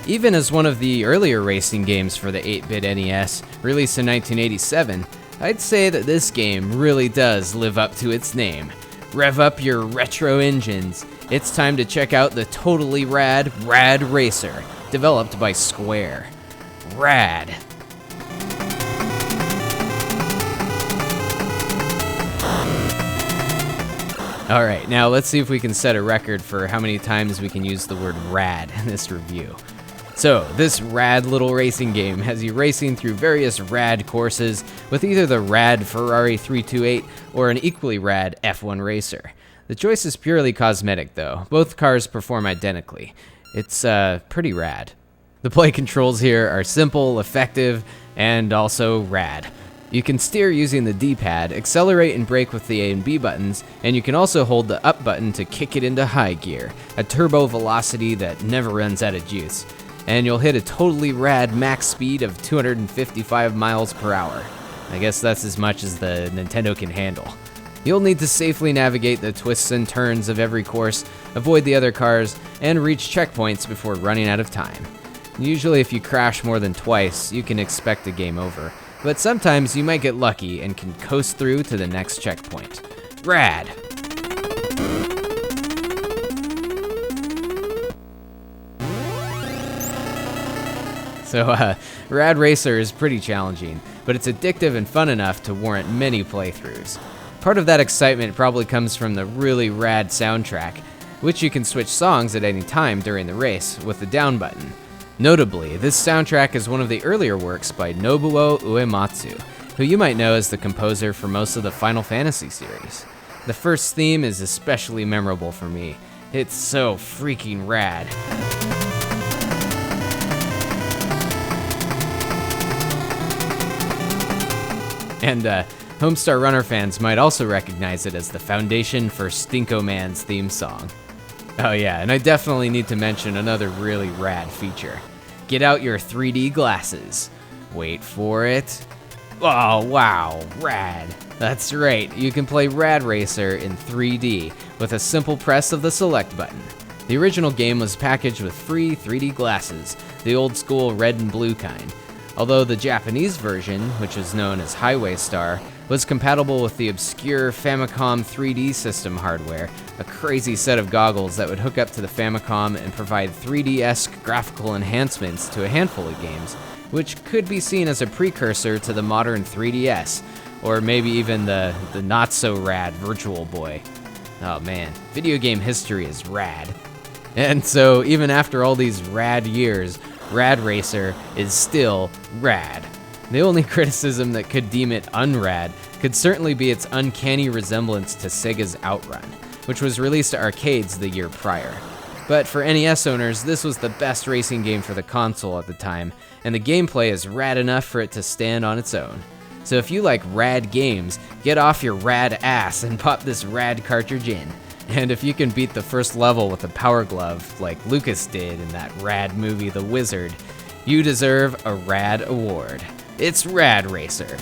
Even as one of the earlier racing games for the 8-bit NES, released in 1987, I'd say that this game really does live up to its name. Rev up your retro engines. It's time to check out the totally rad Rad Racer, developed by Square. Rad. Alright, now let's see if we can set a record for how many times we can use the word rad in this review. So, this rad little racing game has you racing through various rad courses with either the rad Ferrari 328 or an equally rad F1 racer. The choice is purely cosmetic though. Both cars perform identically. It's pretty rad. The play controls here are simple, effective, and also rad. You can steer using the D-pad, accelerate and brake with the A and B buttons, and you can also hold the up button to kick it into high gear, a turbo velocity that never runs out of juice. And you'll hit a totally rad max speed of 255 miles per hour. I guess that's as much as the Nintendo can handle. You'll need to safely navigate the twists and turns of every course, avoid the other cars, and reach checkpoints before running out of time. Usually if you crash more than twice, you can expect a game over. But sometimes you might get lucky and can coast through to the next checkpoint. Rad! So, Rad Racer is pretty challenging, but it's addictive and fun enough to warrant many playthroughs. Part of that excitement probably comes from the really rad soundtrack, which you can switch songs at any time during the race with the down button. Notably, this soundtrack is one of the earlier works by Nobuo Uematsu, who you might know as the composer for most of the Final Fantasy series. The first theme is especially memorable for me. It's so freaking rad. And Homestar Runner fans might also recognize it as the foundation for Stinko Man's theme song. Oh yeah, and I definitely need to mention another really rad feature. Get out your 3D glasses. Wait for it. Oh wow, rad. That's right, you can play Rad Racer in 3D with a simple press of the select button. The original game was packaged with free 3D glasses, the old school red and blue kind. Although the Japanese version, which is known as Highway Star, was compatible with the obscure Famicom 3D system hardware, a crazy set of goggles that would hook up to the Famicom and provide 3D-esque graphical enhancements to a handful of games, which could be seen as a precursor to the modern 3DS, or maybe even the not-so-rad Virtual Boy. Oh man, video game history is rad. And so, even after all these rad years, Rad Racer is still rad. The only criticism that could deem it unrad could certainly be its uncanny resemblance to Sega's Out Run, which was released to arcades the year prior. But for NES owners, this was the best racing game for the console at the time, and the gameplay is rad enough for it to stand on its own. So if you like rad games, get off your rad ass and pop this rad cartridge in. And if you can beat the first level with a power glove, like Lucas did in that rad movie The Wizard, you deserve a rad award. It's Rad Racer.